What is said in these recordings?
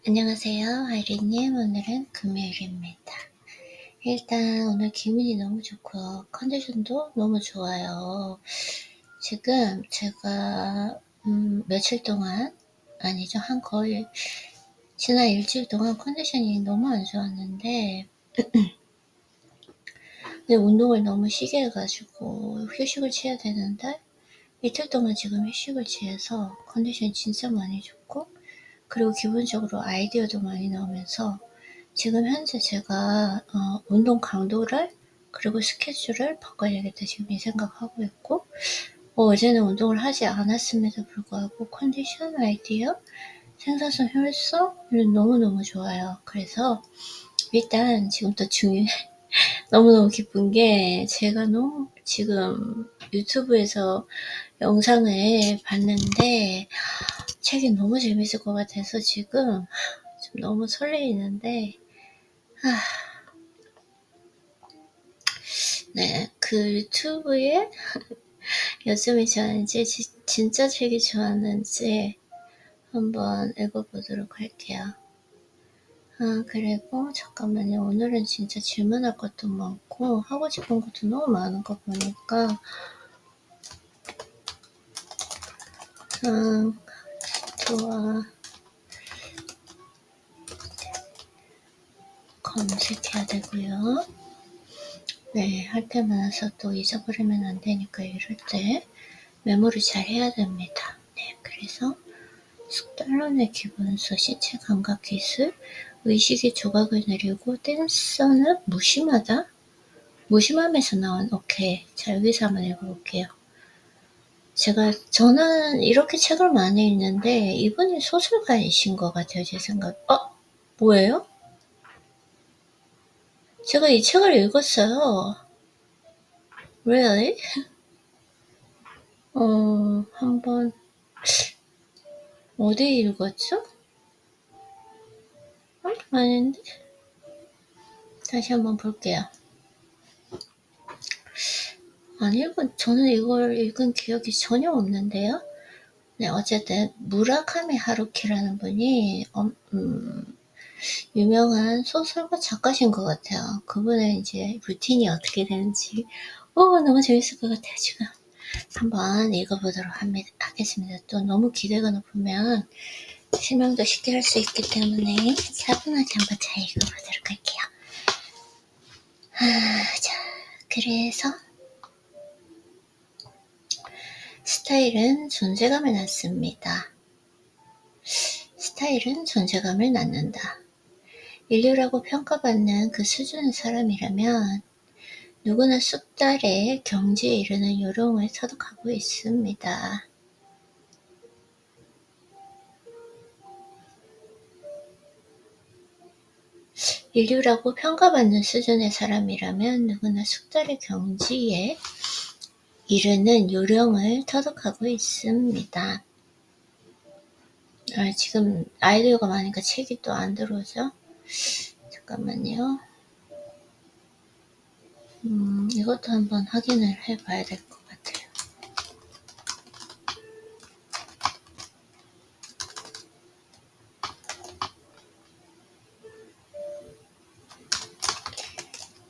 안녕하세요, 아이린님. 오늘은 금요일입니다. 일단 오늘 기분이 너무 좋고요. 컨디션도 너무 좋아요. 지금 제가 며칠 동안, 아니죠, 한 거의 지난 일주일 동안 컨디션이 너무 안 좋았는데 근데 운동을 너무 쉬게 해가지고 휴식을 취해야 되는데 이틀 동안 지금 휴식을 취해서 컨디션이 진짜 많이 좋고, 그리고 기본적으로 아이디어도 많이 나오면서 지금 현재 제가 운동 강도를 그리고 스케줄을 바꿔야겠다 지금 이 생각하고 있고, 어제는 운동을 하지 않았음에도 불구하고 컨디션, 아이디어, 생산성, 효율성 너무너무 좋아요. 그래서 일단 지금 또 너무너무 기쁜 게, 제가 너무 지금 유튜브에서 영상을 봤는데 책이 너무 재밌을 것 같아서 지금 좀 너무 설레이는데, 네, 그 유튜브에 요즘에 좋아하는지 진짜 책이 좋았는지 한번 읽어보도록 할게요. 그리고 잠깐만요. 오늘은 진짜 질문할 것도 많고 하고 싶은 것도 너무 많은 거 보니까 좋아, 검색해야 되고요. 네, 할 게 많아서 또 잊어버리면 안 되니까 이럴 때 메모를 잘 해야 됩니다. 네, 그래서 숙달론의 기본서, 신체 감각 기술, 의식의 조각을 내리고 댄서는 무심하다? 무심함에서 나온, 오케이. 자, 여기서 한번 읽어볼게요. 저는 이렇게 책을 많이 읽는데 이분이 소설가이신 것 같아요, 제 생각. 뭐예요? 제가 이 책을 읽었어요. Really? 한번 어디 읽었죠? 아닌데? 다시 한번 볼게요. 저는 이걸 읽은 기억이 전혀 없는데요. 네, 어쨌든 무라카미 하루키라는 분이 유명한 소설가 작가신 것 같아요. 그분의 이제 루틴이 어떻게 되는지 너무 재밌을 것 같아요. 지금 한번 읽어보도록 하겠습니다. 또 너무 기대가 높으면 실명도 쉽게 할 수 있기 때문에 차분하게 한번 잘 읽어보도록 할게요. 자, 그래서 스타일은 존재감을 낳습니다. 스타일은 존재감을 낳는다. 인류라고 평가받는 그 수준의 사람이라면 누구나 숙달의 경지에 이르는 요령을 터득하고 있습니다. 인류라고 평가받는 수준의 사람이라면 누구나 숙달의 경지에 이르는 요령을 터득하고 있습니다. 지금 아이디어가 많으니까 책이 또 안 들어오죠? 잠깐만요. 이것도 한번 확인을 해봐야 될 것 같아요.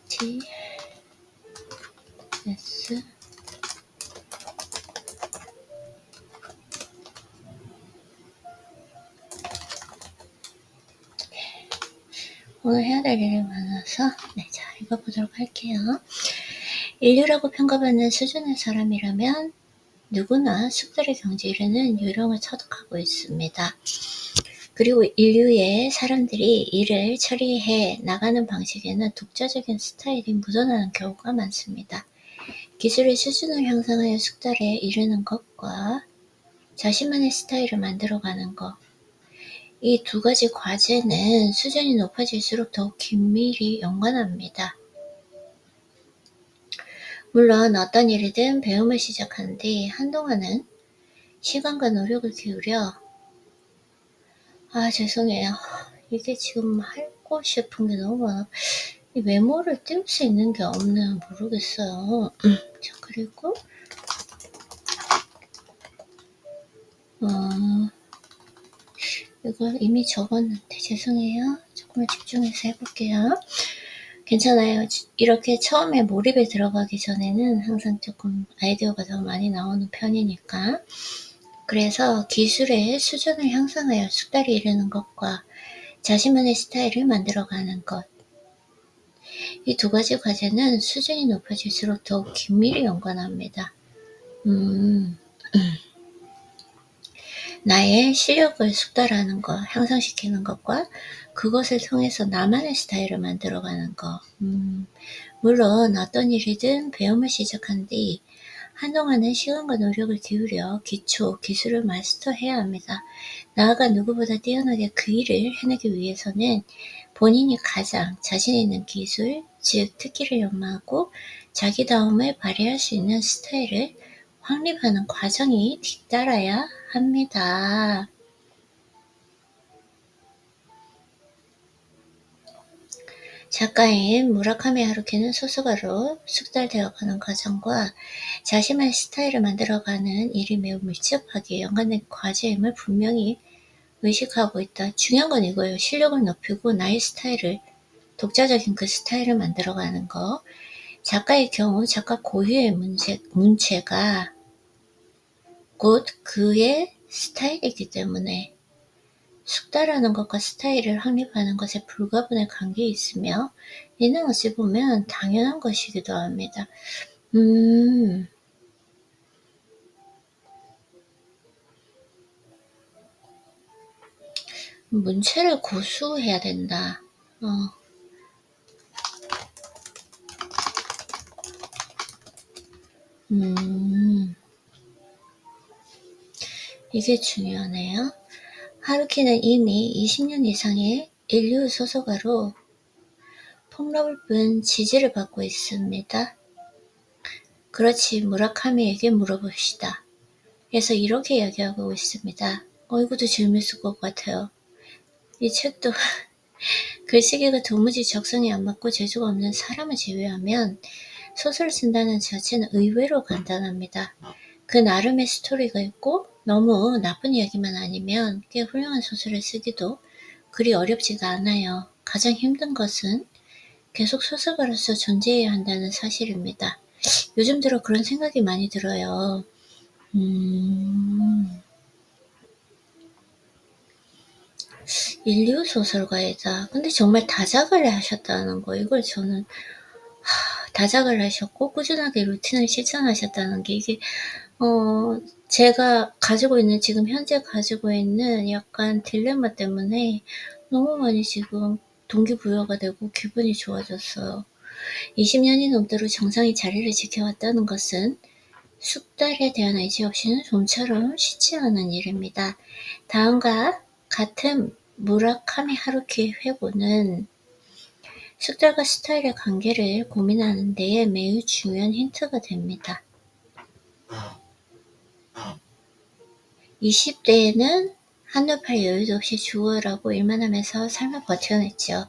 TS 오늘 해야 될 일이 많아서 자, 읽어보도록 할게요. 인류라고 평가받는 수준의 사람이라면 누구나 숙달의 경지에 이르는 요령을 터득하고 있습니다. 그리고 인류의 사람들이 일을 처리해 나가는 방식에는 독자적인 스타일이 묻어나는 경우가 많습니다. 기술의 수준을 향상하여 숙달에 이르는 것과 자신만의 스타일을 만들어가는 것, 이 두 가지 과제는 수준이 높아질수록 더욱 긴밀히 연관합니다. 물론 어떤 일이든 배움을 시작한 뒤 한동안은 시간과 노력을 기울여 죄송해요. 이게 지금 하고 싶은 게 너무 많아. 이 메모를 띄울 수 있는 게 없나 모르겠어요. 자, 그리고 이거 이미 적었는데 죄송해요. 조금만 집중해서 해볼게요. 괜찮아요. 이렇게 처음에 몰입에 들어가기 전에는 항상 조금 아이디어가 더 많이 나오는 편이니까. 그래서 기술의 수준을 향상하여 숙달에 이르는 것과 자신만의 스타일을 만들어가는 것. 이 두 가지 과제는 수준이 높아질수록 더욱 긴밀히 연관합니다. 나의 실력을 숙달하는 것, 향상시키는 것과 그것을 통해서 나만의 스타일을 만들어가는 것. 물론 어떤 일이든 배움을 시작한 뒤 한동안은 시간과 노력을 기울여 기초, 기술을 마스터해야 합니다. 나아가 누구보다 뛰어나게 그 일을 해내기 위해서는 본인이 가장 자신 있는 기술, 즉 특기를 연마하고 자기다움을 발휘할 수 있는 스타일을 확립하는 과정이 뒤따라야 합니다. 작가인 무라카미 하루키는 소설가로 숙달되어가는 과정과 자신만의 스타일을 만들어가는 일이 매우 밀접하게 연관된 과제임을 분명히 의식하고 있다. 중요한 건 이거예요. 실력을 높이고 나의 스타일을, 독자적인 그 스타일을 만들어가는 거. 작가의 경우 작가 고유의 문체가 곧 그의 스타일이기 때문에 숙달하는 것과 스타일을 확립하는 것에 불가분의 관계에 있으며 이는 어찌 보면 당연한 것이기도 합니다. 문체를 고수해야 된다. 이게 중요하네요. 하루키는 이미 20년 이상의 인류 소설가로 폭넓은 지지를 받고 있습니다. 그렇지, 무라카미에게 물어봅시다. 그래서 이렇게 이야기하고 있습니다. 이것도 재밌을 것 같아요. 이 책도 글쓰기가 도무지 적성에 안 맞고 재주가 없는 사람을 제외하면 소설을 쓴다는 자체는 의외로 간단합니다. 그 나름의 스토리가 있고 너무 나쁜 이야기만 아니면 꽤 훌륭한 소설을 쓰기도 그리 어렵지가 않아요. 가장 힘든 것은 계속 소설가로서 존재해야 한다는 사실입니다. 요즘 들어 그런 생각이 많이 들어요. 인류 소설가이다. 근데 정말 다작을 하셨다는 거, 이걸 저는 다작을 하셨고 꾸준하게 루틴을 실천하셨다는 게 이게 제가 가지고 있는 지금 현재 가지고 있는 약간 딜레마 때문에 너무 많이 지금 동기부여가 되고 기분이 좋아졌어요. 20년이 넘도록 정상의 자리를 지켜왔다는 것은 숙달에 대한 의지 없이는 좀처럼 쉽지 않은 일입니다. 다음과 같은 무라카미 하루키 회고는 숙달과 스타일의 관계를 고민하는 데에 매우 중요한 힌트가 됩니다. 20대에는 한눈 팔 여유도 없이 죽어라고 일만 하면서 삶을 버텨냈죠.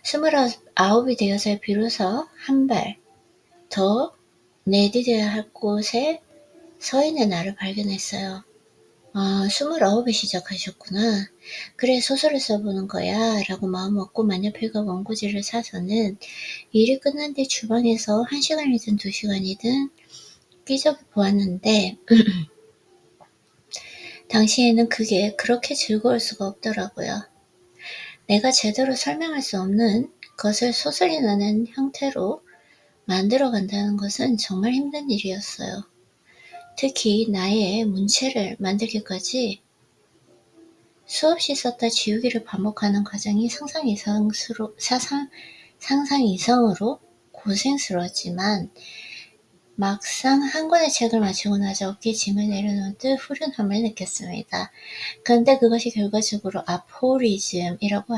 29이 되어서 비로소 한 발 더 내디뎌야 할 곳에 서 있는 나를 발견했어요. 29에 시작하셨구나. 그래, 소설을 써보는 거야 라고 마음먹고 만년필과 원고지를 사서는 일이 끝난 뒤 주방에서 1시간이든 2시간이든 끼적이 보았는데 당시에는 그게 그렇게 즐거울 수가 없더라고요. 내가 제대로 설명할 수 없는 것을 소설이 나는 형태로 만들어간다는 것은 정말 힘든 일이었어요. 특히 나의 문체를 만들기까지 수없이 썼다 지우기를 반복하는 과정이 상상 이상으로 고생스러웠지만 막상 한 권의 책을 마치고 나서 어깨에 짐을 내려놓은 듯 후련함을 느꼈습니다. 그런데 그것이 결과적으로 아포리즘이라고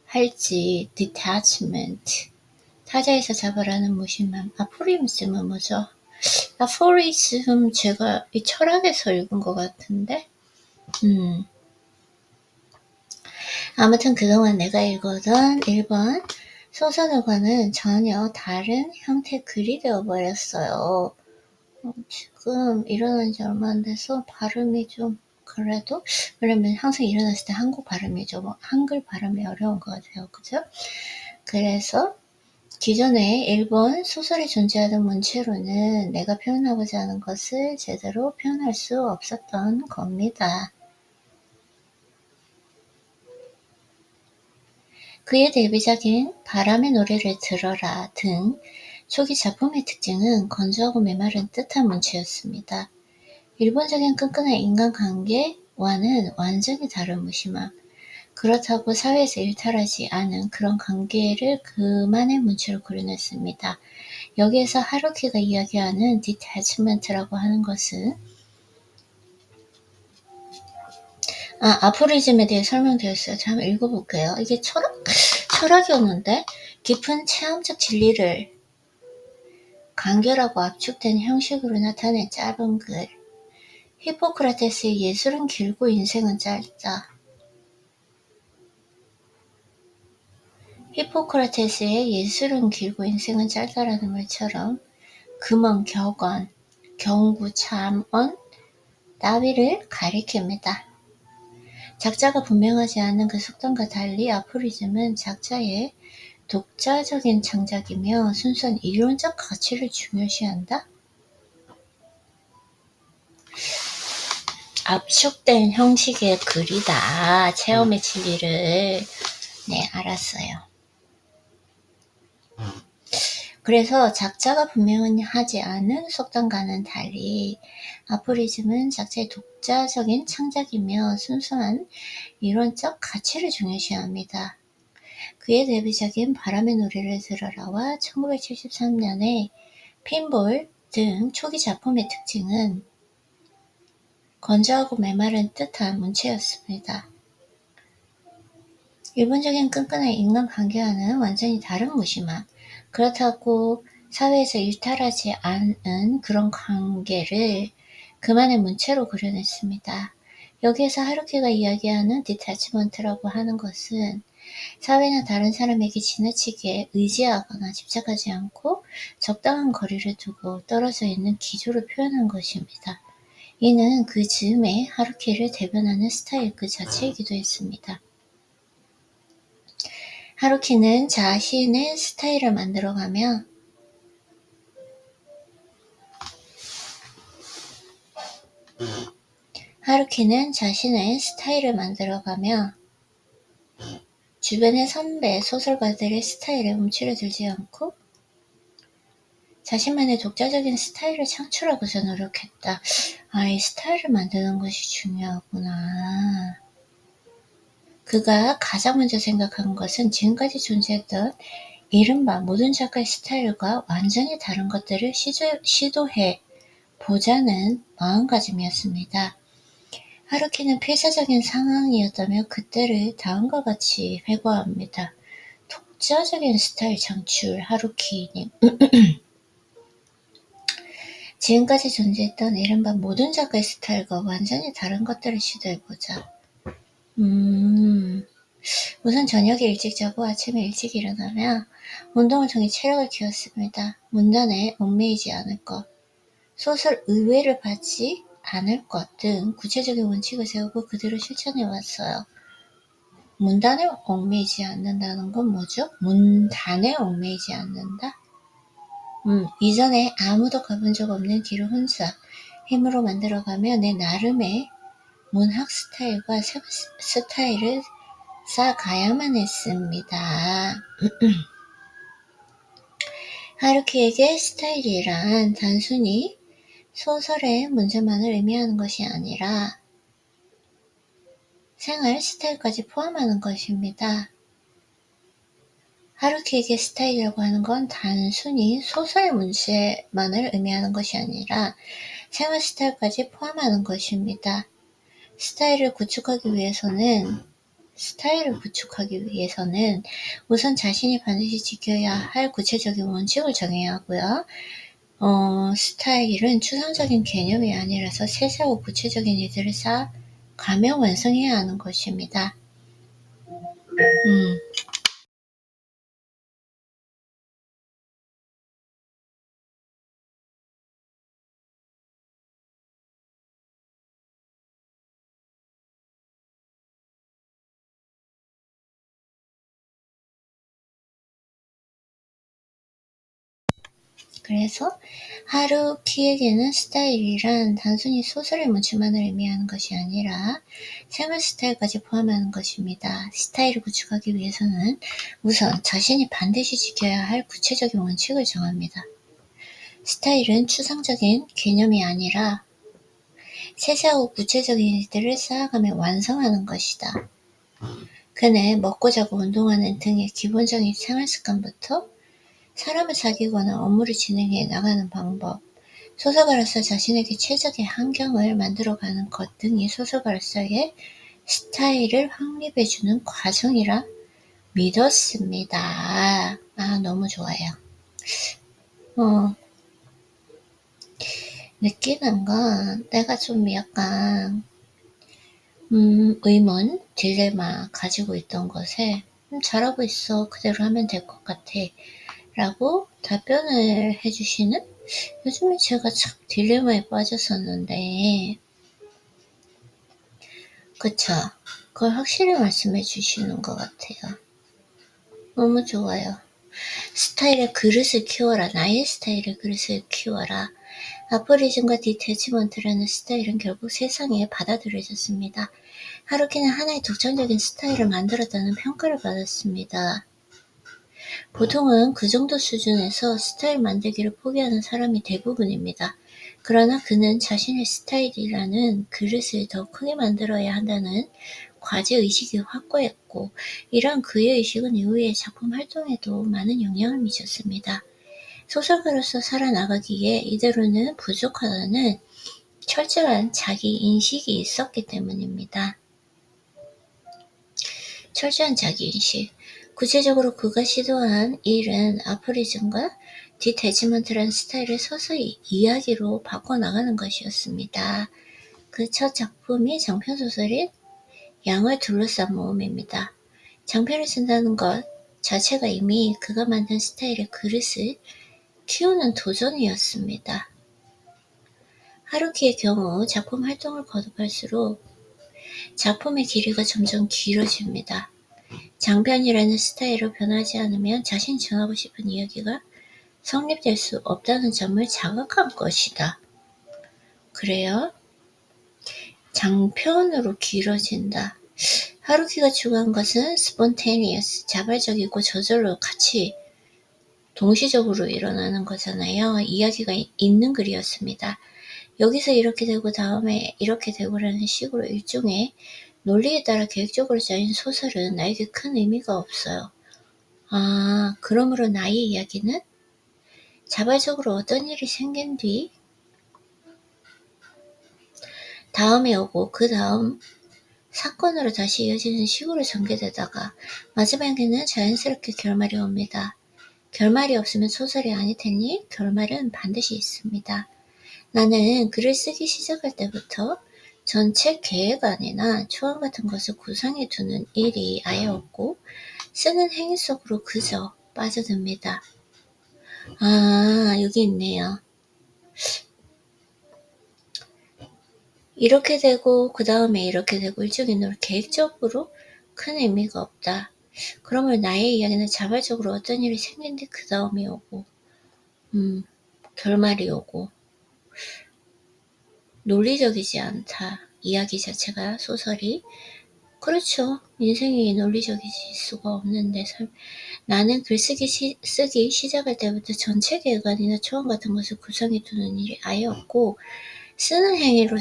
할지 detachment, 타자에서 잡아라는 무심함. 아포리즘은 뭐죠? 아포리즘 제가 이 철학에서 읽은 것 같은데 아무튼 그동안 내가 읽었던 1번 소설과는 전혀 다른 형태의 글이 되어버렸어요. 지금 일어난 지 얼마 안 돼서 발음이 좀 그래도 왜냐면 항상 일어났을 때 한국 발음이 좀 한글 발음이 어려운 것 같아요. 그죠? 그래서 기존에 일본 소설에 존재하던 문체로는 내가 표현하고자 하는 것을 제대로 표현할 수 없었던 겁니다. 그의 데뷔작인 바람의 노래를 들어라 등 초기 작품의 특징은 건조하고 메마른 뜻한 문체였습니다. 일본적인 끈끈한 인간관계와는 완전히 다른 무심함. 그렇다고 사회에서 일탈하지 않은 그런 관계를 그만의 문체로 그려냈습니다. 여기에서 하루키가 이야기하는 디태치먼트라고 하는 것은 아포리즘에 대해 설명되어 있어요. 제가 한번 읽어볼게요. 이게 철학이었는데 깊은 체험적 진리를 간결하고 압축된 형식으로 나타낸 짧은 글. 히포크라테스의 예술은 길고 인생은 짧다. 히포크라테스의 예술은 길고 인생은 짧다라는 말처럼 금언, 격언, 경구, 참언, 따위를 가리킵니다. 작자가 분명하지 않은 그 속담과 달리 아포리즘은 작자의 독자적인 창작이며 순수한 이론적 가치를 중요시한다. 압축된 형식의 글이다. 체험의 진리를 알았어요. 그래서 작자가 분명하지 않은 속담과는 달리 아포리즘은 작자의 독자적인 창작이며 순수한 이론적 가치를 중요시합니다. 그의 데뷔작인 바람의 노래를 들어라와 1973년에 핀볼 등 초기 작품의 특징은 건조하고 메마른 뜻한 문체였습니다. 일본적인 끈끈한 인간관계와는 완전히 다른 무심함. 그렇다고 사회에서 일탈하지 않은 그런 관계를 그만의 문체로 그려냈습니다. 여기에서 하루키가 이야기하는 디태치먼트라고 하는 것은 사회나 다른 사람에게 지나치게 의지하거나 집착하지 않고 적당한 거리를 두고 떨어져 있는 기조를 표현한 것입니다. 이는 그 즈음에 하루키를 대변하는 스타일 그 자체이기도 했습니다. 하루키는 자신의 스타일을 만들어가며 주변의 선배 소설가들의 스타일에 움츠러들지 않고 자신만의 독자적인 스타일을 창출하고자 노력했다. 이 스타일을 만드는 것이 중요하구나. 그가 가장 먼저 생각한 것은 지금까지 존재했던 이른바 모든 작가의 스타일과 완전히 다른 것들을 시도해 보자는 마음가짐이었습니다. 하루키는 필사적인 상황이었다며 그때를 다음과 같이 회고합니다. 독자적인 스타일 창출, 하루키님. 지금까지 존재했던 이른바 모든 작가의 스타일과 완전히 다른 것들을 시도해보자. 우선 저녁에 일찍 자고 아침에 일찍 일어나며 운동을 통해 체력을 키웠습니다. 문단에 얽매이지 않을 것, 소설 의외를 받지 않을 것 등 구체적인 원칙을 세우고 그대로 실천해 왔어요. 문단에 얽매이지 않는다는 건 뭐죠? 문단에 얽매이지 않는다? 이전에 아무도 가본 적 없는 길을 혼자 힘으로 만들어가며 내 나름의 문학 스타일과 생활 스타일을 쌓아가야만 했습니다. 하루키에게 스타일이란 단순히 소설의 문제만을 의미하는 것이 아니라 생활 스타일까지 포함하는 것입니다. 하루키에게 스타일이라고 하는 건 단순히 소설의 문제만을 의미하는 것이 아니라 생활 스타일까지 포함하는 것입니다. 스타일을 구축하기 위해서는 우선 자신이 반드시 지켜야 할 구체적인 원칙을 정해야 하고요. 스타일은 추상적인 개념이 아니라서 세세하고 구체적인 일들을 쌓아가며 완성해야 하는 것입니다. 그래서 하루키에게는 스타일이란 단순히 소설의 문체만을 의미하는 것이 아니라 생활 스타일까지 포함하는 것입니다. 스타일을 구축하기 위해서는 우선 자신이 반드시 지켜야 할 구체적인 원칙을 정합니다. 스타일은 추상적인 개념이 아니라 세세하고 구체적인 일들을 쌓아가며 완성하는 것이다. 그는 먹고 자고 운동하는 등의 기본적인 생활 습관부터 사람을 사귀거나 업무를 진행해 나가는 방법, 소설가로서 자신에게 최적의 환경을 만들어가는 것 등이 소설가로서의 스타일을 확립해주는 과정이라 믿었습니다. 너무 좋아요. 느끼는 건 내가 좀 약간 의문, 딜레마 가지고 있던 것에 잘하고 있어. 그대로 하면 될 것 같아. 라고 답변을 해주시는 요즘에 제가 참 딜레마에 빠졌었는데 그쵸? 그걸 확실히 말씀해 주시는 것 같아요. 너무 좋아요. 스타일의 그릇을 키워라. 나의 스타일의 그릇을 키워라. 아포리즘과 디태치먼트라는 스타일은 결국 세상에 받아들여졌습니다. 하루키는 하나의 독창적인 스타일을 만들었다는 평가를 받았습니다. 보통은 그 정도 수준에서 스타일 만들기를 포기하는 사람이 대부분입니다. 그러나 그는 자신의 스타일이라는 그릇을 더 크게 만들어야 한다는 과제의식이 확고했고 이러한 그의 의식은 이후의 작품 활동에도 많은 영향을 미쳤습니다. 소설가로서 살아나가기에 이대로는 부족하다는 철저한 자기 인식이 있었기 때문입니다. 철저한 자기인식. 구체적으로 그가 시도한 일은 아포리즘과 디태치먼트라는 스타일을 서서히 이야기로 바꿔나가는 것이었습니다. 그 첫 작품이 장편소설인 양을 둘러싼 모험입니다. 장편을 쓴다는 것 자체가 이미 그가 만든 스타일의 그릇을 키우는 도전이었습니다. 하루키의 경우 작품 활동을 거듭할수록 작품의 길이가 점점 길어집니다. 장편이라는 스타일로 변하지 않으면 자신이 전하고 싶은 이야기가 성립될 수 없다는 점을 자각한 것이다. 그래요? 장편으로 길어진다. 하루키가 추구한 것은 spontaneous, 자발적이고 저절로 같이 동시적으로 일어나는 거잖아요. 이야기가 있는 글이었습니다. 여기서 이렇게 되고 다음에 이렇게 되고라는 식으로 일종의 논리에 따라 계획적으로 짜인 소설은 나에게 큰 의미가 없어요. 그러므로 나의 이야기는 자발적으로 어떤 일이 생긴 뒤 다음에 오고 그 다음 사건으로 다시 이어지는 식으로 전개되다가 마지막에는 자연스럽게 결말이 옵니다. 결말이 없으면 소설이 아닐 테니 결말은 반드시 있습니다. 나는 글을 쓰기 시작할 때부터 전체 계획안이나 초안 같은 것을 구상해 두는 일이 아예 없고 쓰는 행위 속으로 그저 빠져듭니다. 여기 있네요. 이렇게 되고 그 다음에 이렇게 되고 일종의 계획적으로 큰 의미가 없다. 그러면 나의 이야기는 자발적으로 어떤 일이 생긴 뒤 그 다음이 오고 결말이 오고 논리적이지 않다. 이야기 자체가 소설이 그렇죠. 인생이 논리적일 수가 없는데 나는 글쓰기 쓰기 시작할 때부터 전체 계획안이나 초안 같은 것을 구성해 두는 일이 아예 없고 쓰는 행위로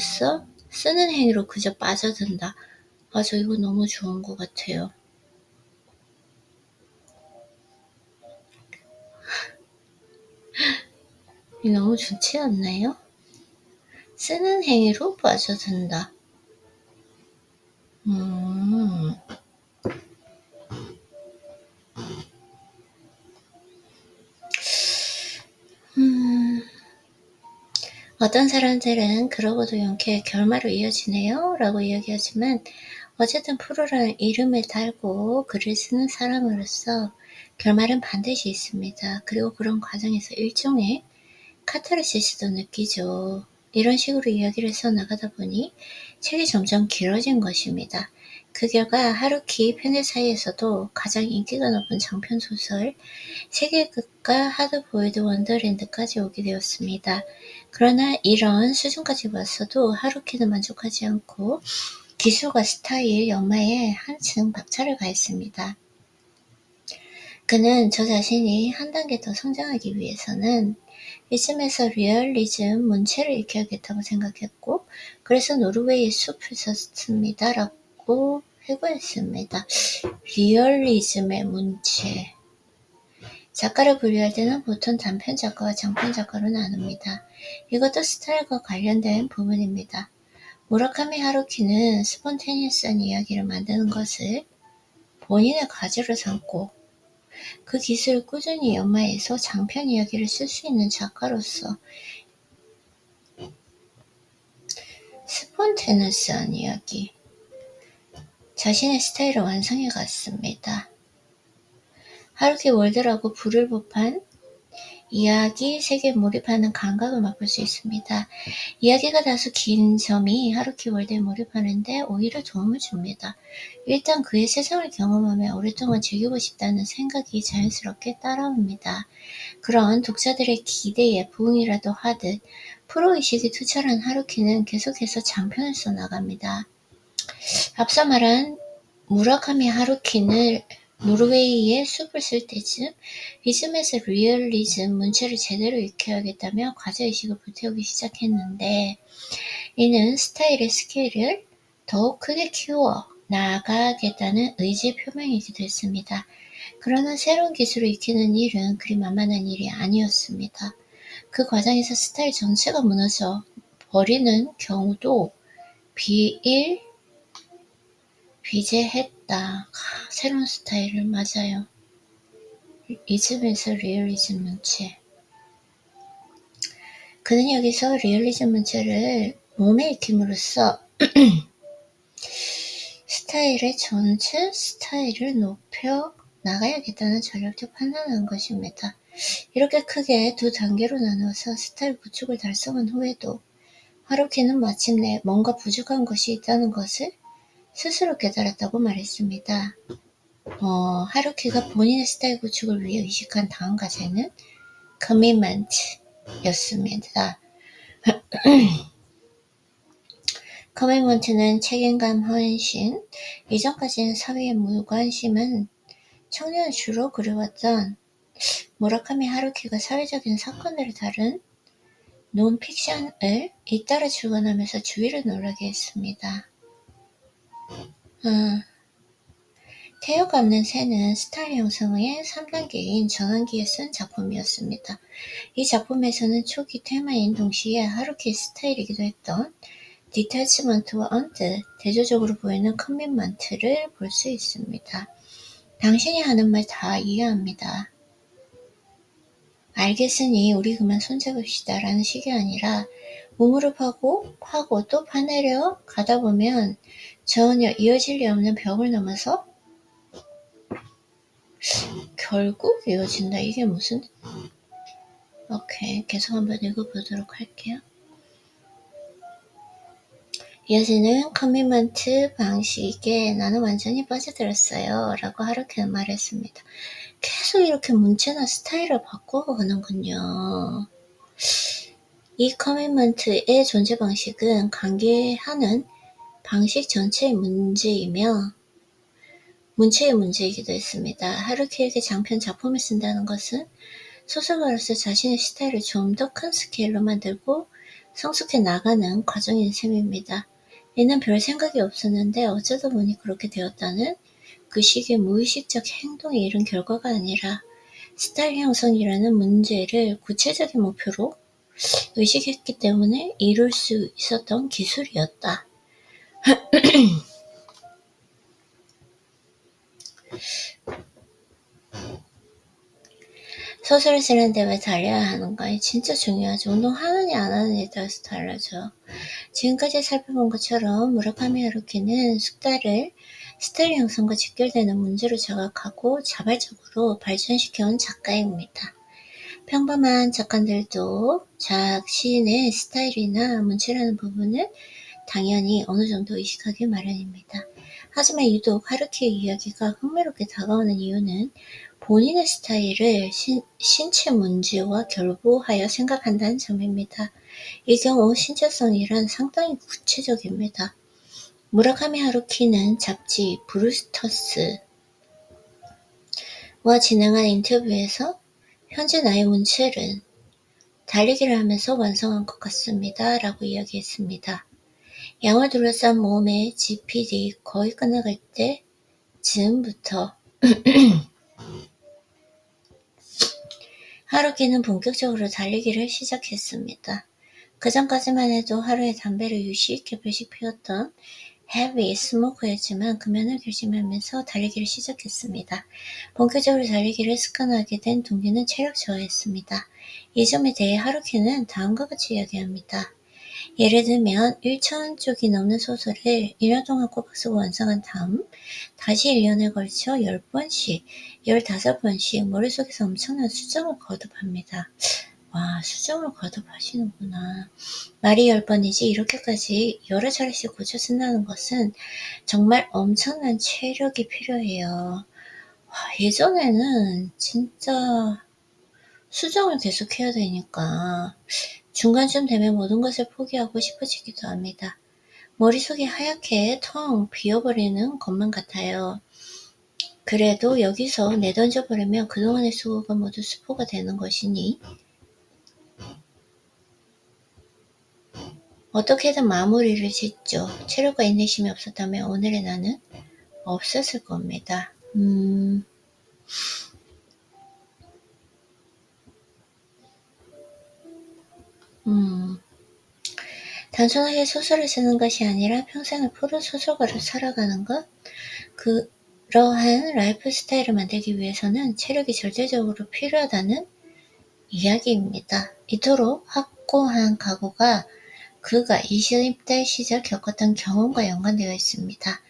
그저 빠져든다. 저 이거 너무 좋은 것 같아요. 너무 좋지 않나요? 쓰는 행위로 빠져든다. 어떤 사람들은 그러고도 영케 결말로 이어지네요 라고 이야기하지만 어쨌든 프로라는 이름을 달고 글을 쓰는 사람으로서 결말은 반드시 있습니다. 그리고 그런 과정에서 일종의 카타르시스도 느끼죠. 이런 식으로 이야기를 써나가다 보니 책이 점점 길어진 것입니다. 그 결과 하루키 팬들 사이에서도 가장 인기가 높은 장편소설 세계의 끝과 하드보일드 원더랜드까지 오게 되었습니다. 그러나 이런 수준까지 왔어도 하루키는 만족하지 않고 기술과 스타일, 연마에 한층 박차를 가했습니다. 그는 저 자신이 한 단계 더 성장하기 위해서는 이쯤에서 리얼리즘 문체를 익혀야겠다고 생각했고, 그래서 노르웨이의 숲을 썼습니다. 라고 회고했습니다. 리얼리즘의 문체. 작가를 분류할 때는 보통 단편 작가와 장편 작가로 나눕니다. 이것도 스타일과 관련된 부분입니다. 무라카미 하루키는 스폰테니어스한 이야기를 만드는 것을 본인의 과제로 삼고 그 기술을 꾸준히 연마해서 장편 이야기를 쓸 수 있는 작가로서 스폰테니어스한 이야기, 자신의 스타일을 완성해 갔습니다. 하루키 월드라고 부를 법한 이야기 세계에 몰입하는 감각을 맛볼 수 있습니다. 이야기가 다소 긴 점이 하루키 월드에 몰입하는데 오히려 도움을 줍니다. 일단 그의 세상을 경험하며 오랫동안 즐기고 싶다는 생각이 자연스럽게 따라옵니다. 그런 독자들의 기대에 부응이라도 하듯 프로의식이 투철한 하루키는 계속해서 장편을 써나갑니다. 앞서 말한 무라카미 하루키는 노르웨이의 숲을 쓸 때쯤 이쯤에서 리얼리즘 문체를 제대로 익혀야겠다며 과제의식을 불태우기 시작했는데, 이는 스타일의 스케일을 더욱 크게 키워 나아가겠다는 의지의 표명이기도 했습니다. 그러나 새로운 기술을 익히는 일은 그리 만만한 일이 아니었습니다. 그 과정에서 스타일 전체가 무너져 버리는 경우도 비제했다. 새로운 스타일을 맞아요. 이쯤에서 리얼리즘 문체. 그는 여기서 리얼리즘 문체를 몸에 익힘으로써 스타일의 전체 스타일을 높여 나가야겠다는 전략적 판단을 한 것입니다. 이렇게 크게 두 단계로 나누어서 스타일 구축을 달성한 후에도 하루키는 마침내 뭔가 부족한 것이 있다는 것을 스스로 깨달았다고 말했습니다. 하루키가 본인의 스타일 구축을 위해 의식한 다음 과제는 커미먼트였습니다. 커미먼트는 책임감 헌신, 이전까지는 사회의 무관심은 청년을 주로 그려왔던 무라카미 하루키가 사회적인 사건들을 다룬 논픽션을 잇따라 출간하면서 주위를 놀라게 했습니다. 태엽 없는 새는 스타일 형성의 3단계인 전환기에 쓴 작품이었습니다. 이 작품에서는 초기 테마인 동시에 하루키의 스타일이기도 했던 디태치먼트와 언뜻 대조적으로 보이는 커밋먼트를 볼 수 있습니다. 당신이 하는 말 다 이해합니다. 알겠으니 우리 그만 손잡읍시다 라는 식이 아니라 우물을 파고 또 파내려 가다 보면 전혀 이어질 리 없는 벽을 넘어서 결국 이어진다. 이게 무슨? 오케이, 계속 한번 읽어보도록 할게요. 이어지는 커미먼트 방식에 나는 완전히 빠져들었어요 라고 하루키는 말했습니다. 계속 이렇게 문체나 스타일을 바꿔가는군요. 이 커미먼트의 존재 방식은 관계하는 방식 전체의 문제이며 문체의 문제이기도 했습니다. 하루키에게 장편 작품을 쓴다는 것은 소설가로서 자신의 스타일을 좀 더 큰 스케일로 만들고 성숙해 나가는 과정인 셈입니다. 얘는 별 생각이 없었는데 어쩌다 보니 그렇게 되었다는 그 시기의 무의식적 행동이 이른 결과가 아니라 스타일 형성이라는 문제를 구체적인 목표로 의식했기 때문에 이룰 수 있었던 기술이었다. 소설을 쓰는데 왜 달려야 하는가? 진짜 중요하죠. 운동하느냐 안 하느냐에 따라서 달라져. 지금까지 살펴본 것처럼 무라카미 하루키는 스타일 형성과 직결되는 문제로 자각하고 자발적으로 발전시켜온 작가입니다. 평범한 작가들도 자신의 스타일이나 문체라는 부분을 당연히 어느 정도 의식하기 마련입니다. 하지만 유독 하루키의 이야기가 흥미롭게 다가오는 이유는 본인의 스타일을 신체 문제와 결부하여 생각한다는 점입니다. 이 경우 신체성이란 상당히 구체적입니다. 무라카미 하루키는 잡지 브루스터스와 진행한 인터뷰에서 현재 나의 문체는 달리기를 하면서 완성한 것 같습니다. 라고 이야기했습니다. 양을 둘러싼 몸의 GPD 거의 끝나갈 때쯤부터 하루키는 본격적으로 달리기를 시작했습니다. 그 전까지만 해도 하루에 담배를 유시 있게 별씩 피웠던 헤비 스모커였지만 금연을 결심하면서 달리기를 시작했습니다. 본격적으로 달리기를 습관하게 된 동기는 체력 저하였습니다. 이 점에 대해 하루키는 다음과 같이 이야기합니다. 예를 들면 1,000쪽이 넘는 소설을 1년 동안 꼬박 쓰고 완성한 다음 다시 1년에 걸쳐 10번씩, 15번씩 머릿속에서 엄청난 수정을 거듭합니다. 와, 수정을 거듭하시는구나. 말이 10번이지 이렇게까지 여러 차례씩 고쳐 쓴다는 것은 정말 엄청난 체력이 필요해요. 와, 예전에는 진짜 수정을 계속 해야 되니까 중간쯤 되면 모든 것을 포기하고 싶어지기도 합니다. 머릿속이 하얗게 텅 비어버리는 것만 같아요. 그래도 여기서 내던져버리면 그동안의 수고가 모두 수포가 되는 것이니 어떻게든 마무리를 짓죠. 체력과 인내심이 없었다면 오늘의 나는 없었을 겁니다. 단순하게 소설을 쓰는 것이 아니라 평생을 포로 소설가로 살아가는 것, 그러한 라이프 스타일을 만들기 위해서는 체력이 절대적으로 필요하다는 이야기입니다. 이토록 확고한 각오가 그가 20대 시절 겪었던 경험과 연관되어 있습니다.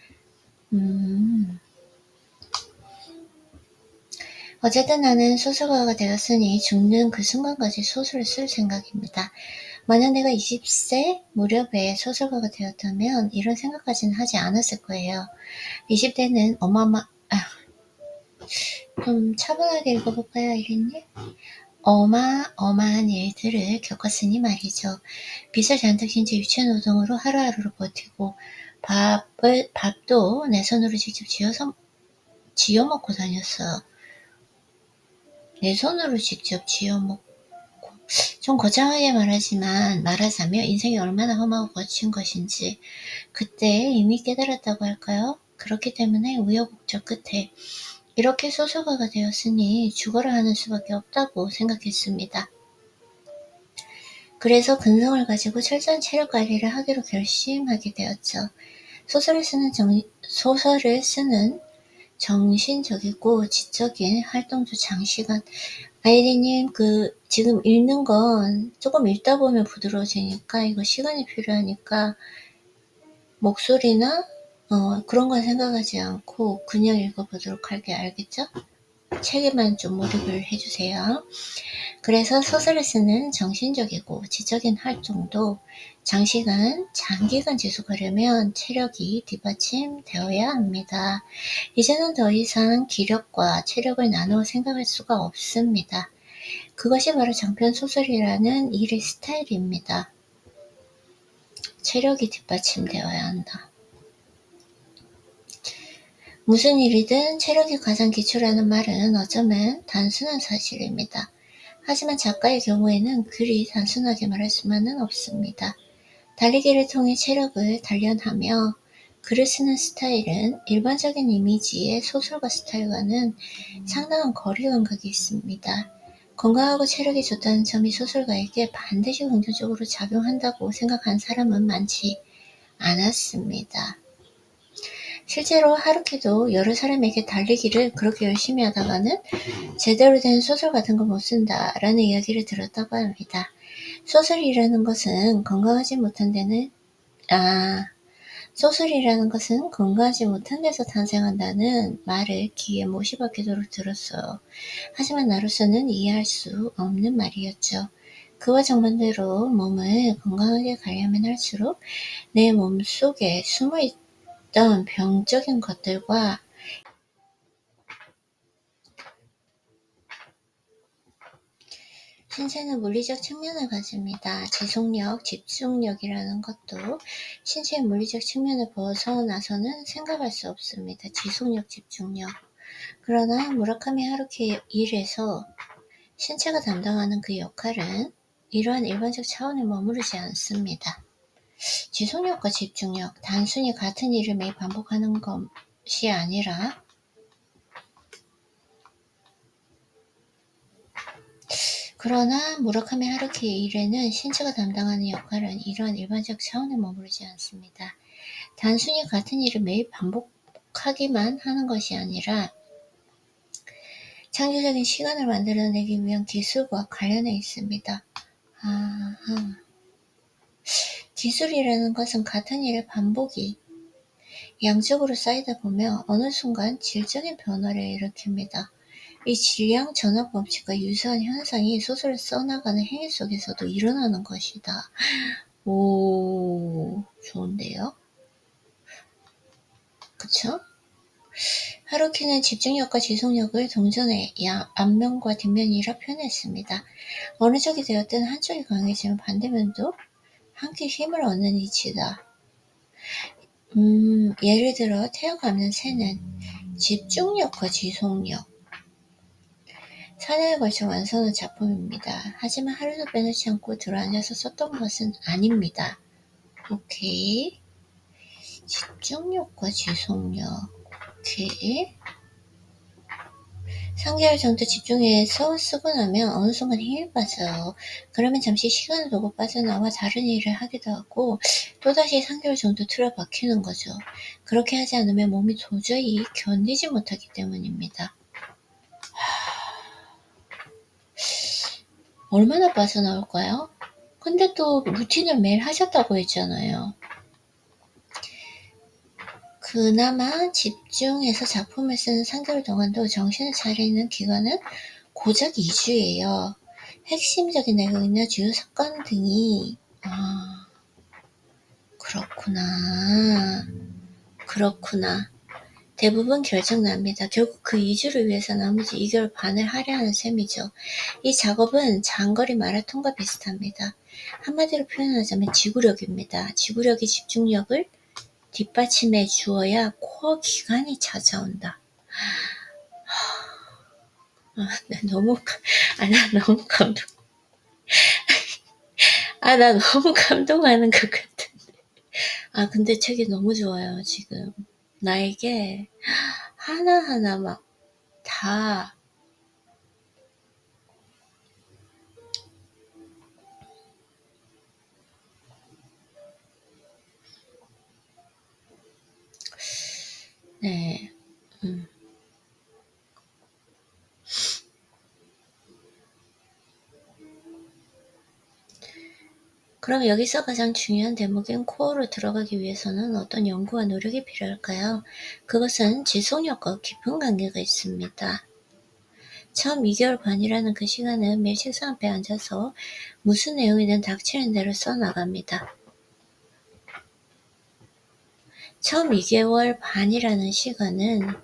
어쨌든 나는 소설가가 되었으니 죽는 그 순간까지 소설을 쓸 생각입니다. 만약 내가 20세 무렵에 소설가가 되었다면 이런 생각까지는 하지 않았을 거예요. 20대는 좀 차분하게 읽어볼까요, 이린님? 어마어마한 일들을 겪었으니 말이죠. 빚을 잔뜩 진 채 유체노동으로 하루하루를 버티고 밥도 내 손으로 직접 지어 먹고 다녔어요. 내 손으로 직접 지어 먹고 좀 거창하게 말하자면 인생이 얼마나 험하고 거친 것인지 그때 이미 깨달았다고 할까요? 그렇기 때문에 우여곡절 끝에 이렇게 소설가가 되었으니 죽어라 하는 수밖에 없다고 생각했습니다. 그래서 근성을 가지고 철저한 체력 관리를 하기로 결심하게 되었죠. 소설을 쓰는 정신적이고 지적인 활동도 장시간. 아이리님, 지금 읽는 건 조금 읽다 보면 부드러워지니까 이거 시간이 필요하니까 목소리나 그런 건 생각하지 않고 그냥 읽어보도록 할게요. 알겠죠? 책에만 좀 몰입을 해주세요. 그래서 소설을 쓰는 정신적이고 지적인 활동도 장기간 지속하려면 체력이 뒷받침되어야 합니다. 이제는 더 이상 기력과 체력을 나누어 생각할 수가 없습니다. 그것이 바로 장편 소설이라는 일의 스타일입니다. 체력이 뒷받침되어야 한다. 무슨 일이든 체력이 가장 기초라는 말은 어쩌면 단순한 사실입니다. 하지만 작가의 경우에는 그리 단순하게 말할 수만은 없습니다. 달리기를 통해 체력을 단련하며 글을 쓰는 스타일은 일반적인 이미지의 소설가 스타일과는 상당한 거리 감각이 있습니다. 건강하고 체력이 좋다는 점이 소설가에게 반드시 긍정적으로 작용한다고 생각한 사람은 많지 않았습니다. 실제로 하루키도 여러 사람에게 달리기를 그렇게 열심히 하다가는 제대로 된 소설 같은 거 못 쓴다라는 이야기를 들었다고 합니다. 소설이라는 것은 건강하지 못한 데는 소설이라는 것은 건강하지 못한 데서 탄생한다는 말을 귀에 못이 박히도록 들었어요. 하지만 나로서는 이해할 수 없는 말이었죠. 그와 정반대로 몸을 건강하게 관리하면 할수록 내 몸속에 숨어있던 병적인 것들과 신체는 물리적 측면을 가집니다. 지속력, 집중력이라는 것도 신체의 물리적 측면을 벗어나서는 생각할 수 없습니다. 지속력, 집중력. 그러나 무라카미 하루키 일에서 신체가 담당하는 그 역할은 이러한 일반적 차원에 머무르지 않습니다. 지속력과 집중력, 단순히 같은 일을 매일 반복하는 것이 아니라 그러나 무라카미 하루키 일에는 신체가 담당하는 역할은 이러한 일반적 차원에 머무르지 않습니다. 단순히 같은 일을 매일 반복하기만 하는 것이 아니라 창조적인 시간을 만들어내기 위한 기술과 관련해 있습니다. 기술이라는 것은 같은 일의 반복이 양적으로 쌓이다 보면 어느 순간 질적인 변화를 일으킵니다. 이 질량 전환 법칙과 유사한 현상이 소설을 써나가는 행위 속에서도 일어나는 것이다. 오, 좋은데요? 그쵸? 하루키는 집중력과 지속력을 동전의 앞면과 뒷면이라 표현했습니다. 어느 쪽이 되었든 한쪽이 강해지면 반대면도 함께 힘을 얻는 이치다. 예를 들어 태어가는 새는 집중력과 지속력, 4년에 걸쳐 완성한 작품입니다. 하지만 하루도 빼놓지 않고 들어앉아서 썼던 것은 아닙니다. 오케이. 집중력과 지속력. 오케이. 3개월 정도 집중해서 쓰고 나면 어느 순간 힘이 빠져요. 그러면 잠시 시간을 두고 빠져나와 다른 일을 하기도 하고 또다시 3개월 정도 틀어박히는 거죠. 그렇게 하지 않으면 몸이 도저히 견디지 못하기 때문입니다. 얼마나 빠져나올까요? 근데 또 루틴을 매일 하셨다고 했잖아요. 그나마 집중해서 작품을 쓰는 3개월 동안도 정신을 차리는 기간은 고작 2주예요. 핵심적인 내용이나 주요 사건 등이 그렇구나. 대부분 결정납니다. 결국 그 2주를 위해서 나머지 2개월 반을 할애하는 셈이죠. 이 작업은 장거리 마라톤과 비슷합니다. 한마디로 표현하자면 지구력입니다. 지구력이 집중력을 뒷받침해 주어야 코어 기간이 찾아온다. 나 너무 감동하는 것 같은데. 근데 책이 너무 좋아요, 지금. 나에게 하나하나 막 다 네. 그럼 여기서 가장 중요한 대목인 코어로 들어가기 위해서는 어떤 연구와 노력이 필요할까요? 그것은 지속력과 깊은 관계가 있습니다. 처음 2개월 반이라는 그 시간은 매일 책상 앞에 앉아서 무슨 내용이든 닥치는 대로 써나갑니다. 처음 2개월 반이라는 시간은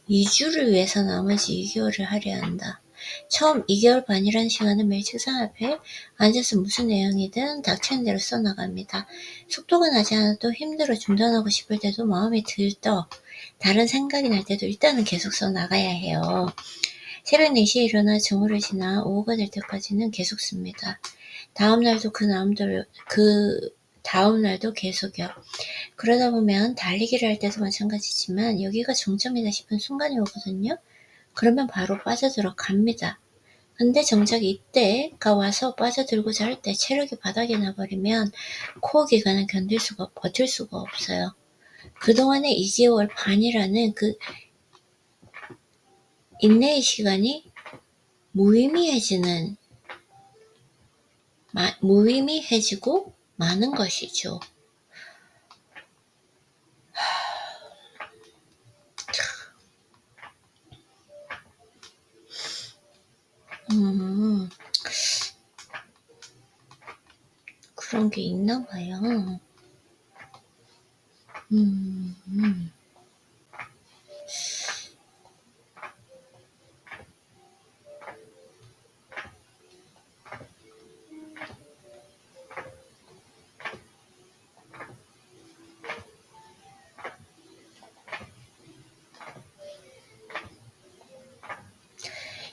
2주를 위해서 나머지 2개월을 할애한다. 처음 2개월 반이라는 시간은 매일 책상 앞에 앉아서 무슨 내용이든 닥치는 대로 써나갑니다. 속도가 나지 않아도 힘들어 중단하고 싶을 때도 마음이 들떠 다른 생각이 날 때도 일단은 계속 써나가야 해요. 새벽 4시에 일어나 정오를 지나 오후가 될 때까지는 계속 씁니다. 다음날도 그 다음날도 계속이요. 그러다 보면 달리기를 할 때도 마찬가지지만 여기가 종점이다 싶은 순간이 오거든요. 그러면 바로 빠져들어 갑니다. 근데 정작 이때가 와서 빠져들고자 할 때 체력이 바닥이 나버리면 코어 기간은 버틸 수가 없어요. 그동안의 2개월 반이라는 그 인내의 시간이 무의미해지고 마는 것이죠. 그런 게 있나 봐요.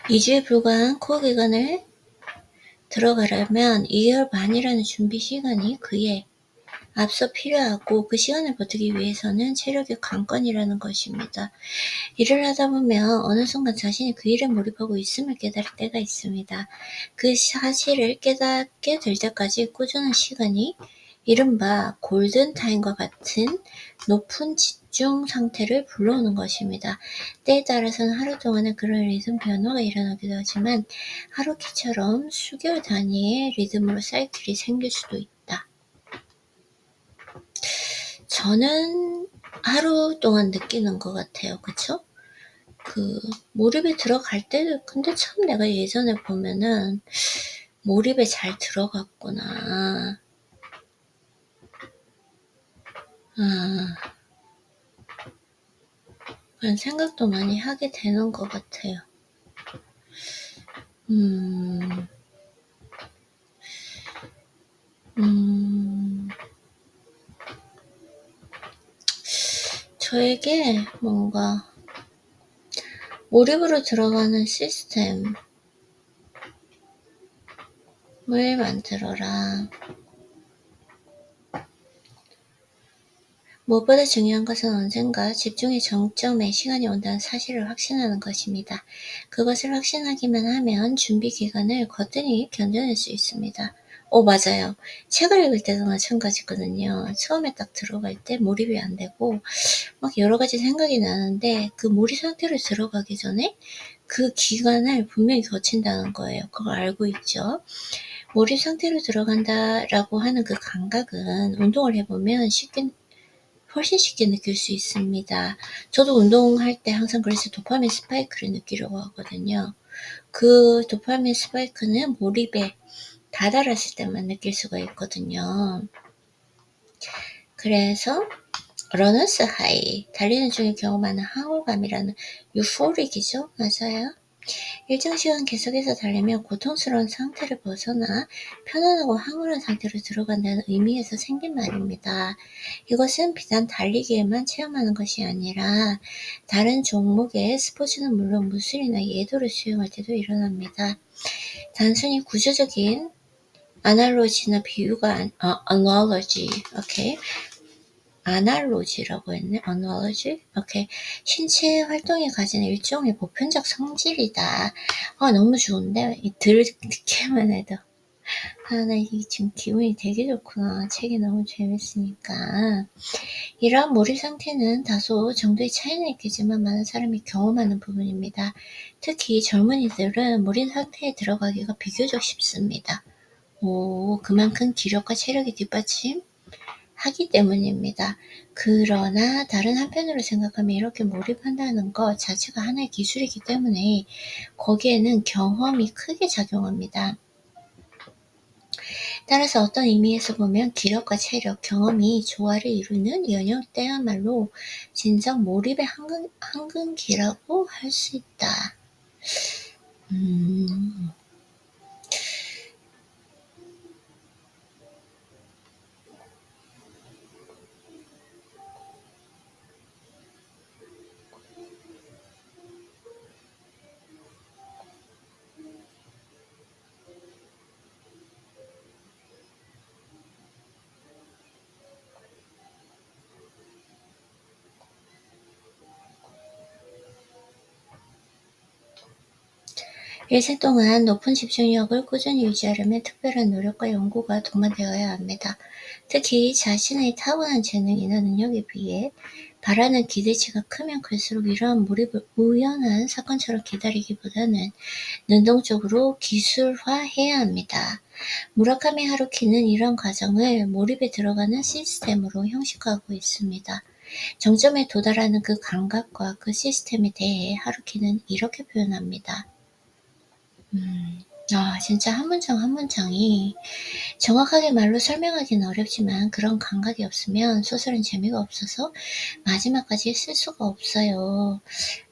2주에 불과한 코어 기간을 들어가려면 2개월 반이라는 준비 시간이 그에 앞서 필요하고 그 시간을 버티기 위해서는 체력이 관건이라는 것입니다. 일을 하다 보면 어느 순간 자신이 그 일에 몰입하고 있음을 깨달을 때가 있습니다. 그 사실을 깨닫게 될 때까지 꾸준한 시간이 이른바 골든타임과 같은 높은 집중 상태를 불러오는 것입니다. 때에 따라서는 하루 동안은 그런 리듬 변화가 일어나기도 하지만 하루키처럼 수개월 단위의 리듬으로 사이클이 생길 수도 있다. 저는 하루 동안 느끼는 것 같아요. 그쵸? 몰입에 들어갈 때도, 근데 참 내가 예전에 보면은, 몰입에 잘 들어갔구나. 그런 생각도 많이 하게 되는 것 같아요. 저에게 뭔가, 몰입으로 들어가는 시스템을 만들어라. 무엇보다 중요한 것은 언젠가 집중의 정점에 시간이 온다는 사실을 확신하는 것입니다. 그것을 확신하기만 하면 준비 기간을 거뜬히 견뎌낼 수 있습니다. 맞아요. 책을 읽을 때도 마찬가지거든요. 처음에 딱 들어갈 때 몰입이 안 되고 막 여러 가지 생각이 나는데 그 몰입 상태로 들어가기 전에 그 기간을 분명히 거친다는 거예요. 그걸 알고 있죠. 몰입 상태로 들어간다라고 하는 그 감각은 운동을 해보면 훨씬 쉽게 느낄 수 있습니다. 저도 운동할 때 항상 그래서 도파민 스파이크를 느끼려고 하거든요. 그 도파민 스파이크는 몰입에 다다랐을 때만 느낄 수가 있거든요. 그래서 러너스 하이, 달리는 중에 경험하는 항울감이라는 유포릭이죠. 맞아요. 일정 시간 계속해서 달리면 고통스러운 상태를 벗어나 편안하고 황홀한 상태로 들어간다는 의미에서 생긴 말입니다. 이것은 비단 달리기에만 체험하는 것이 아니라 다른 종목의 스포츠는 물론 무술이나 예도를 수행할 때도 일어납니다. 단순히 구조적인 아날로지나 비유가 analogy, 오케이. 아날로지라고 했네. analogy. 오케이. 신체 활동이 가진 일종의 보편적 성질이다. 너무 좋은데 듣기만 해도 나 이게 지금 기분이 되게 좋구나. 책이 너무 재밌으니까. 이러한 몰입 상태는 다소 정도의 차이는 있겠지만 많은 사람이 경험하는 부분입니다. 특히 젊은이들은 몰입 상태에 들어가기가 비교적 쉽습니다. 그만큼 기력과 체력이 뒷받침 하기 때문입니다. 그러나 다른 한편으로 생각하면 이렇게 몰입한다는 것 자체가 하나의 기술이기 때문에 거기에는 경험이 크게 작용합니다. 따라서 어떤 의미에서 보면 기력과 체력, 경험이 조화를 이루는 연역 때야말로 진정 몰입의 한근기라고 할 수 있다. 일생 동안 높은 집중력을 꾸준히 유지하려면 특별한 노력과 연구가 동반되어야 합니다. 특히 자신의 타고난 재능이나 능력에 비해 바라는 기대치가 크면 클수록 이러한 몰입을 우연한 사건처럼 기다리기보다는 능동적으로 기술화해야 합니다. 무라카미 하루키는 이런 과정을 몰입에 들어가는 시스템으로 형식화하고 있습니다. 정점에 도달하는 그 감각과 그 시스템에 대해 하루키는 이렇게 표현합니다. 진짜 한 문장 한 문장이 정확하게 말로 설명하기는 어렵지만 그런 감각이 없으면 소설은 재미가 없어서 마지막까지 쓸 수가 없어요.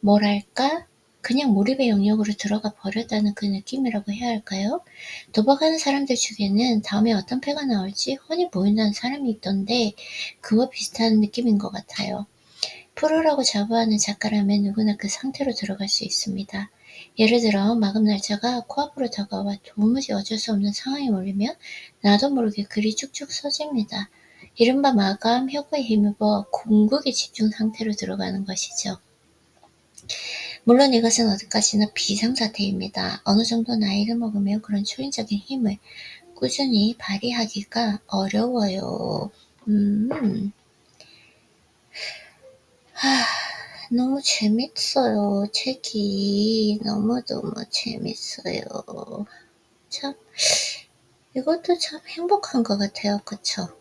뭐랄까? 그냥 몰입의 영역으로 들어가 버렸다는 그 느낌이라고 해야 할까요? 도박하는 사람들 중에는 다음에 어떤 패가 나올지 훤히 보인다는 사람이 있던데 그와 비슷한 느낌인 것 같아요. 프로라고 자부하는 작가라면 누구나 그 상태로 들어갈 수 있습니다. 예를 들어 마감 날짜가 코앞으로 다가와 도무지 어쩔 수 없는 상황이 몰리면 나도 모르게 글이 쭉쭉 써집니다. 이른바 마감 효과에 힘입어 궁극의 집중 상태로 들어가는 것이죠. 물론 이것은 어디까지나 비상사태입니다. 어느 정도 나이를 먹으면 그런 초인적인 힘을 꾸준히 발휘하기가 어려워요. 너무 재밌어요. 책이 너무너무 재밌어요. 참 이것도 참 행복한 것 같아요. 그쵸?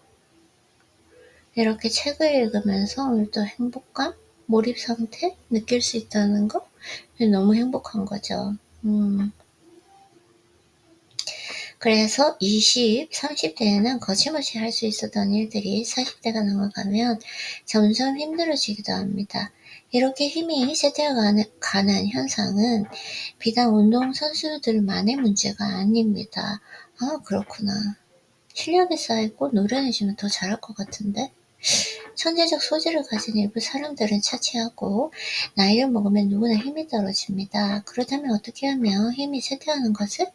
이렇게 책을 읽으면서 또 행복감? 몰입 상태? 느낄 수 있다는 거? 너무 행복한 거죠. 그래서 20, 30대에는 거침없이 할 수 있었던 일들이 40대가 넘어가면 점점 힘들어지기도 합니다. 이렇게 힘이 쇠퇴해가는 현상은 비단 운동선수들만의 문제가 아닙니다. 그렇구나. 실력이 쌓이고 노련해지면 더 잘할 것 같은데? 천재적 소질을 가진 일부 사람들은 차치하고 나이를 먹으면 누구나 힘이 떨어집니다. 그렇다면 어떻게 하면 힘이 쇠퇴하는 것을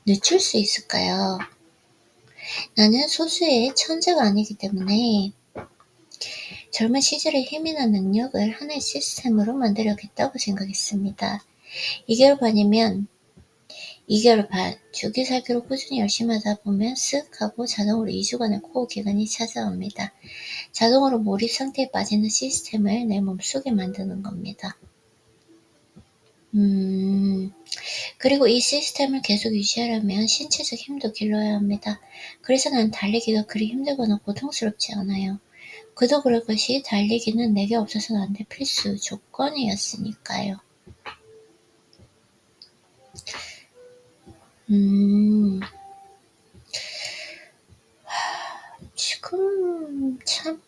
늦출 수 있을까요? 나는 소수의 천재가 아니기 때문에 젊은 시절의 힘이나 능력을 하나의 시스템으로 만들어야겠다고 생각했습니다. 2개월 반이면 2개월 반, 주기살기로 꾸준히 열심히 하다 보면 쓱 하고 자동으로 2주간의 코어 기간이 찾아옵니다. 자동으로 몰입 상태에 빠지는 시스템을 내 몸속에 만드는 겁니다. 그리고 이 시스템을 계속 유지하려면 신체적 힘도 길러야 합니다. 그래서 난 달리기가 그리 힘들거나 고통스럽지 않아요. 그도 그럴 것이 달리기는 내게 없어서는 안 될 필수 조건이었으니까요. 지금 참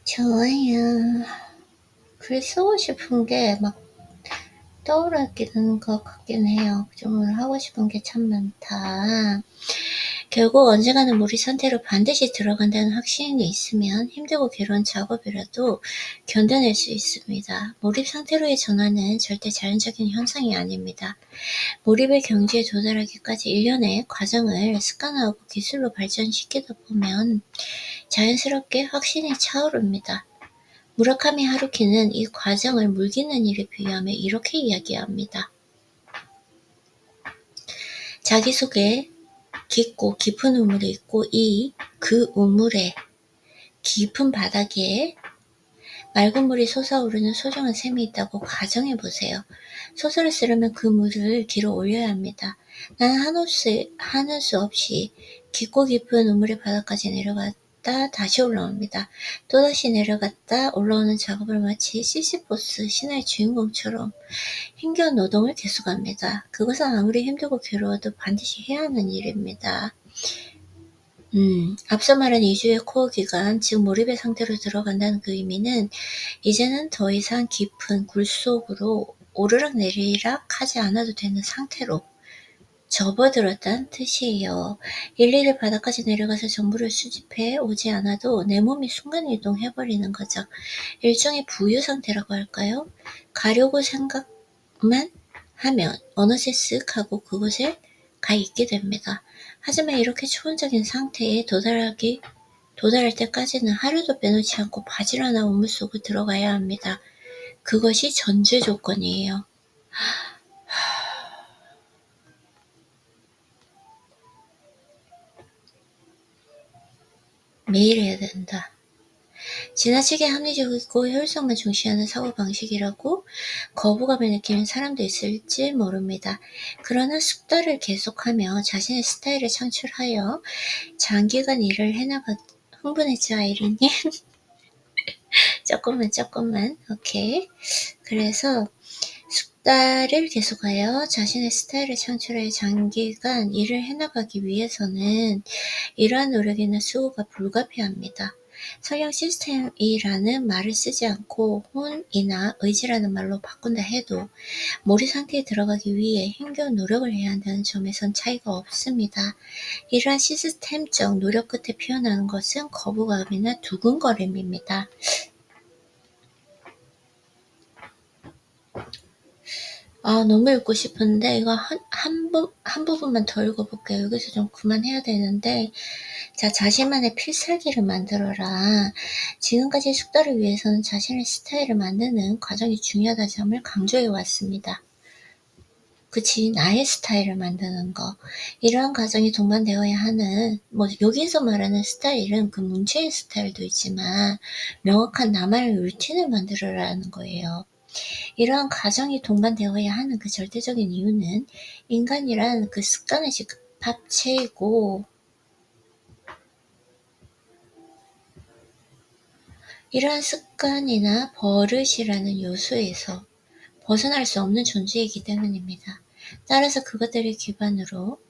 좋아요. 글 쓰고 싶은 게 막 떠오르는 것 같긴 해요. 좀 하고 싶은 게 참 많다. 결국 언젠가는 몰입 상태로 반드시 들어간다는 확신이 있으면 힘들고 괴로운 작업이라도 견뎌낼 수 있습니다. 몰입 상태로의 전환은 절대 자연적인 현상이 아닙니다. 몰입의 경지에 도달하기까지 일련의 과정을 습관화하고 기술로 발전시키다 보면 자연스럽게 확신이 차오릅니다. 무라카미 하루키는 이 과정을 물기는 일에 비유하며 이렇게 이야기합니다. 자기 속에 깊고 깊은 우물이 있고 그 우물의 깊은 바닥에 맑은 물이 솟아오르는 소중한 샘이 있다고 가정해보세요. 소설을 쓰려면 그 물을 길어 올려야 합니다. 나는 하는 수 없이 깊고 깊은 우물의 바닥까지 내려갔다 다시 올라옵니다. 또다시 내려갔다 올라오는 작업을 마치 시시포스 신화의 주인공처럼 힘겨운 노동을 계속합니다. 그것은 아무리 힘들고 괴로워도 반드시 해야 하는 일입니다. 앞서 말한 2주의 코어 기간, 즉 몰입의 상태로 들어간다는 그 의미는 이제는 더 이상 깊은 굴 속으로 오르락내리락 하지 않아도 되는 상태로 접어들었다는 뜻이에요. 일일이 바닥까지 내려가서 정보를 수집해 오지 않아도 내 몸이 순간이동해버리는 거죠. 일종의 부유 상태라고 할까요? 가려고 생각만 하면 어느새 쓱 하고 그곳에 가 있게 됩니다. 하지만 이렇게 초원적인 상태에 도달할 때까지는 하루도 빼놓지 않고 바지런한 우물 속으로 들어가야 합니다. 그것이 전제 조건이에요. 매일 해야 된다. 지나치게 합리적이고 효율성만 중시하는 사고방식이라고 거부감을 느끼는 사람도 있을지 모릅니다. 그러나 숙달을 계속하며 자신의 스타일을 창출하여 장기간 일을 해나가. 흥분했죠, 아이린이? 조금만. 오케이. 그래서 숙달을 계속하여 자신의 스타일을 창출하여 장기간 일을 해나가기 위해서는 이러한 노력이나 수고가 불가피합니다. 설령 시스템이라는 말을 쓰지 않고 혼이나 의지라는 말로 바꾼다 해도 몰입 상태에 들어가기 위해 힘겨운 노력을 해야 한다는 점에선 차이가 없습니다. 이러한 시스템적 노력 끝에 피어나는 것은 거부감이나 두근거림입니다. 너무 읽고 싶은데 이거 한 부분만 더 읽어볼게요. 여기서 좀 그만해야 되는데, 자, 자신만의 필살기를 만들어라. 지금까지 숙달을 위해서는 자신의 스타일을 만드는 과정이 중요하다는 점을 강조해 왔습니다. 그치, 나의 스타일을 만드는 거. 이러한 과정이 동반되어야 하는, 여기서 말하는 스타일은 그 문체의 스타일도 있지만, 명확한 나만의 루틴을 만들어라는 거예요. 이러한 과정이 동반되어야 하는 그 절대적인 이유는 인간이란 그 습관의 집합체이고, 이러한 습관이나 버릇이라는 요소에서 벗어날 수 없는 존재이기 때문입니다. 따라서 그것들을 기반으로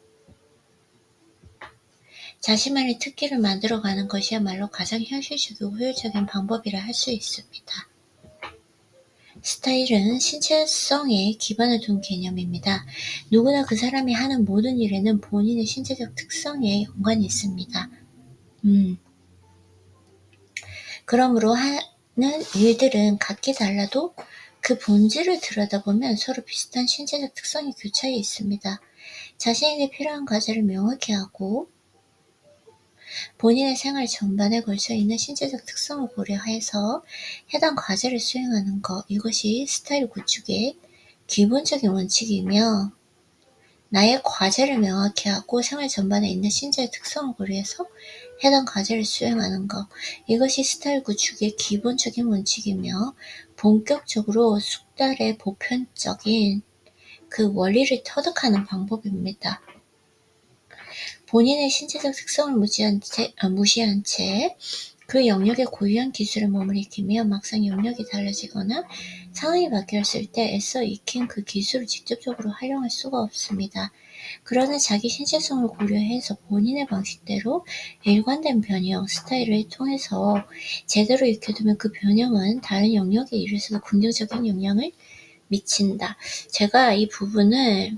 자신만의 특기를 만들어가는 것이야말로 가장 현실적이고 효율적인 방법이라 할 수 있습니다. 스타일은 신체성에 기반을 둔 개념입니다. 누구나 그 사람이 하는 모든 일에는 본인의 신체적 특성에 연관이 있습니다. 그러므로 하는 일들은 각기 달라도 그 본질을 들여다보면 서로 비슷한 신체적 특성이 교차해 있습니다. 자신에게 필요한 과제를 명확히 하고 본인의 생활 전반에 걸쳐 있는 신체적 특성을 고려해서 해당 과제를 수행하는 것, 이것이 스타일 구축의 기본적인 원칙이며, 나의 과제를 명확히 하고 생활 전반에 있는 신체의 특성을 고려해서 해당 과제를 수행하는 것, 이것이 스타일 구축의 기본적인 원칙이며 본격적으로 숙달의 보편적인 그 원리를 터득하는 방법입니다. 본인의 신체적 특성을 무시한 채 그 영역에 고유한 기술을 머무르기며 막상 영역이 달라지거나 상황이 바뀌었을 때 애써 익힌 그 기술을 직접적으로 활용할 수가 없습니다. 그러나 자기 신체성을 고려해서 본인의 방식대로 일관된 변형, 스타일을 통해서 제대로 익혀두면 그 변형은 다른 영역에 일에서도 긍정적인 영향을 미친다. 제가 이 부분을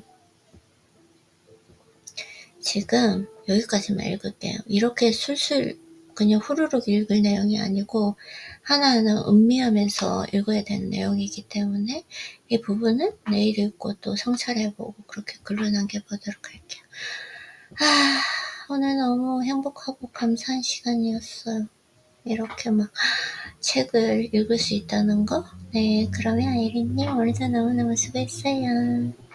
지금 여기까지만 읽을게요. 이렇게 술술 그냥 후루룩 읽을 내용이 아니고 하나하나 음미하면서 읽어야 되는 내용이기 때문에 이 부분은 내일 읽고 또 성찰해보고 그렇게 글로 남겨보도록 할게요. 오늘 너무 행복하고 감사한 시간이었어요. 이렇게 막 책을 읽을 수 있다는 거? 네, 그러면 아이린님 오늘도 너무너무 수고했어요.